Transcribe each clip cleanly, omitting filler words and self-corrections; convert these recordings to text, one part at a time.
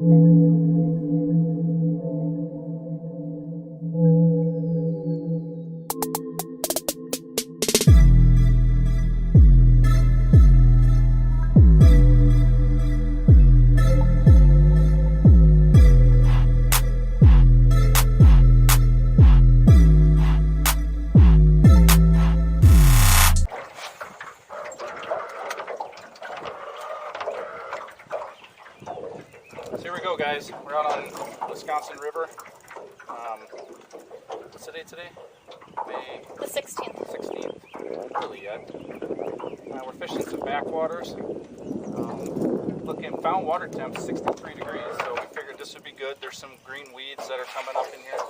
So here we go, guys. We're out on Wisconsin River. What's the date today? May The 16th. 16th. Really yet. We're fishing some backwaters. Found water temp 63 degrees, so we figured this would be good. There's some green weeds that are coming up in here.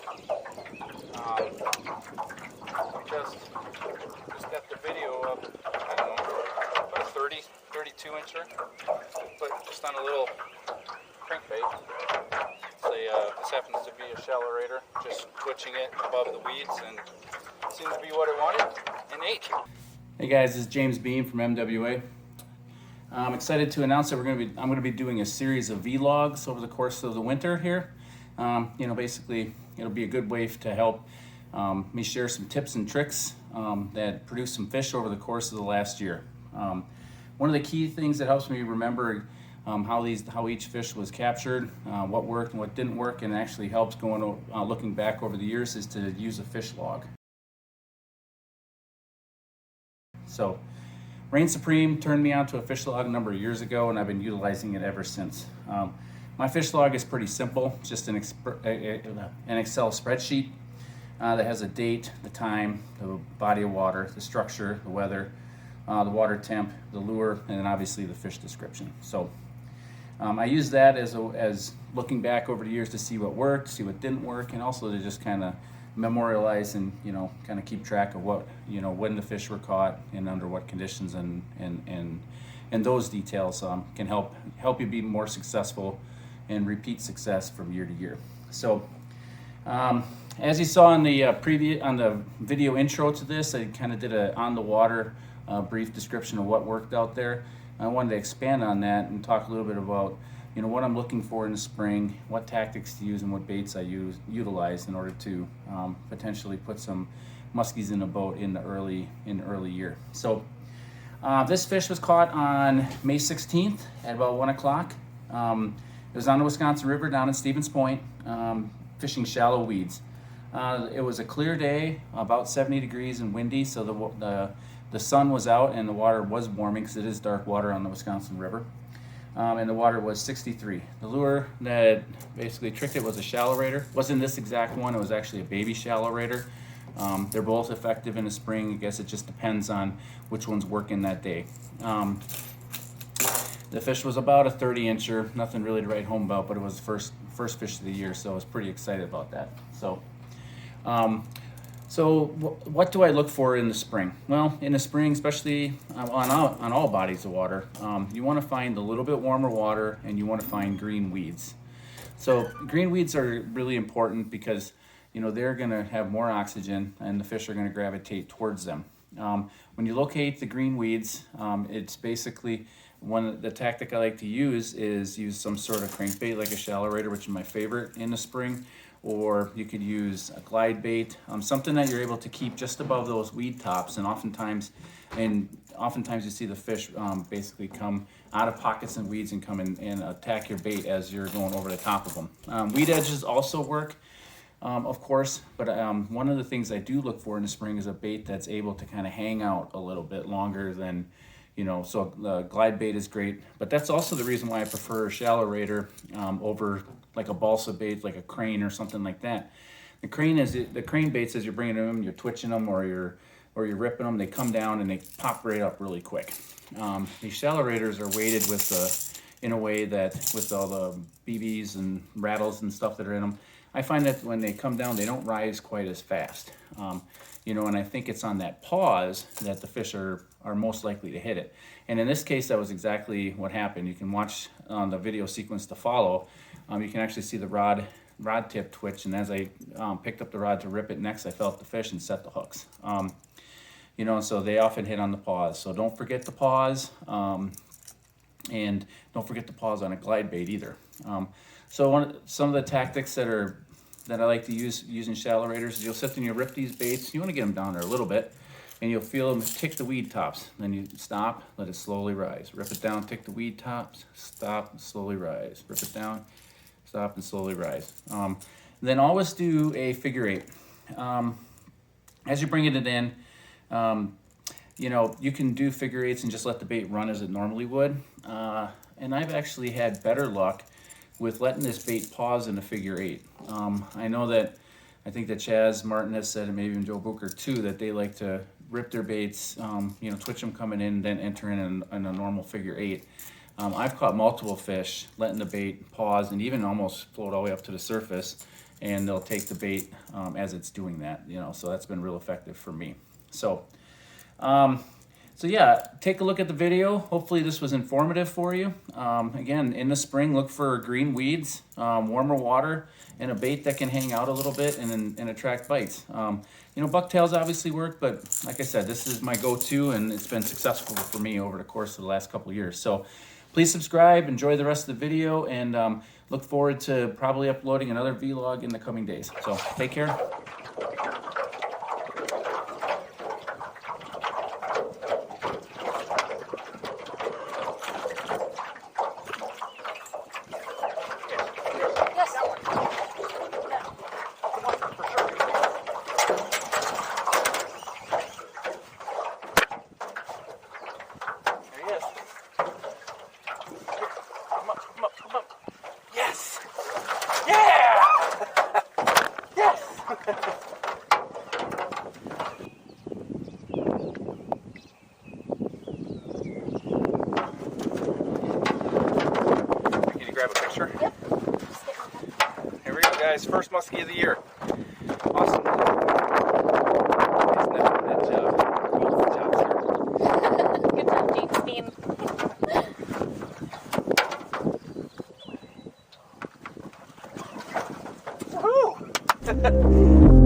We just got the video of, I don't know, about a 32 incher, but just on a little crankbait. This happens to be a shallow raider, just twitching it above the weeds, and seems to be what it wanted, and ate. Hey guys, this is James Beam from MWA. I'm excited to announce that I'm going to be doing a series of vlogs over the course of the winter here. Basically, it'll be a good way to help me share some tips and tricks that produce some fish over the course of the last year. One of the key things that helps me remember how each fish was captured, what worked and what didn't work, and actually helps looking back over the years, is to use a fish log. So, Reign Supreme turned me on to a fish log a number of years ago, and I've been utilizing it ever since. My fish log is pretty simple, just an Excel spreadsheet that has a date, the time, the body of water, the structure, the weather, the water temp, the lure, and then obviously the fish description. So I use that as looking back over the years to see what worked, see what didn't work, and also to just kind of memorialize and kind of keep track of what when the fish were caught and under what conditions, and those details can help you be more successful and repeat success from year to year. So as you saw in the on the video intro to this, I kind of did a on the water brief description of what worked out there. I wanted to expand on that and talk a little bit about what I'm looking for in the spring, what tactics to use, and what baits I utilize in order to potentially put some muskies in a boat in the early year. So this fish was caught on May 16th at about 1 o'clock. It was on the Wisconsin River down in Stevens Point, fishing shallow weeds. It was a clear day, about 70 degrees and windy, so the sun was out and the water was warming because it is dark water on the Wisconsin River. And the water was 63. The lure that basically tricked it was a shallow raider. It wasn't this exact one, it was actually a baby shallow raider. They're both effective in the spring. I guess it just depends on which one's working that day. The fish was about a 30 incher, nothing really to write home about, but it was the first fish of the year, so I was pretty excited about that. So what do I look for in the spring? Well, in the spring, especially on all bodies of water, you want to find a little bit warmer water, and you want to find green weeds. So green weeds are really important because they're going to have more oxygen, and the fish are going to gravitate towards them. When you locate the green weeds, it's basically the tactic I like to use is use some sort of crankbait like a shallow raider, which is my favorite in the spring. Or you could use a glide bait, something that you're able to keep just above those weed tops, and oftentimes you see the fish basically come out of pockets and weeds and come in and attack your bait as you're going over the top of them. Weed edges also work, of course, but one of the things I do look for in the spring is a bait that's able to kind of hang out a little bit longer than, so the glide bait is great, but that's also the reason why I prefer a shallow raider over like a balsa bait, like a crane or something like that. The crane baits, as you're bringing them, you're twitching them or you're ripping them, they come down and they pop right up really quick. These shallow raiders are weighted in a way that with all the BBs and rattles and stuff that are in them, I find that when they come down, they don't rise quite as fast. And I think it's on that pause that the fish are most likely to hit it. And in this case, that was exactly what happened. You can watch on the video sequence to follow. You can actually see the rod tip twitch, and as I picked up the rod to rip it next, I felt the fish and set the hooks. So they often hit on the pause. So don't forget the pause, and don't forget to pause on a glide bait either. So some of the tactics that I like to use using shallow raiders is you'll sit and you rip these baits. You want to get them down there a little bit, and you'll feel them tick the weed tops. Then you stop, let it slowly rise. Rip it down, tick the weed tops, stop, slowly rise. Rip it down, stop, and slowly rise. Then always do a figure eight. As you're bringing it in, you know, you can do figure eights and just let the bait run as it normally would. And I've actually had better luck with letting this bait pause in a figure eight. I know that, I think that Chaz Martin has said, and maybe even Joe Booker too, that they like to rip their baits, you know, twitch them coming in, then enter in a normal figure eight. I've caught multiple fish letting the bait pause and even almost float all the way up to the surface, and they'll take the bait as it's doing that, you know, so that's been real effective for me. So, so yeah, take a look at the video. Hopefully this was informative for you. Again, in the spring, look for green weeds, warmer water, and a bait that can hang out a little bit and attract bites. You know, bucktails obviously work, but like I said, this is my go-to, and it's been successful for me over the course of the last couple of years. So please subscribe, enjoy the rest of the video, and look forward to probably uploading another vlog in the coming days. So take care. Grab a picture? Yep. Here we go, guys. First muskie of the year. Awesome. Good job. Good job, sir. Good job, James Bean. Woohoo!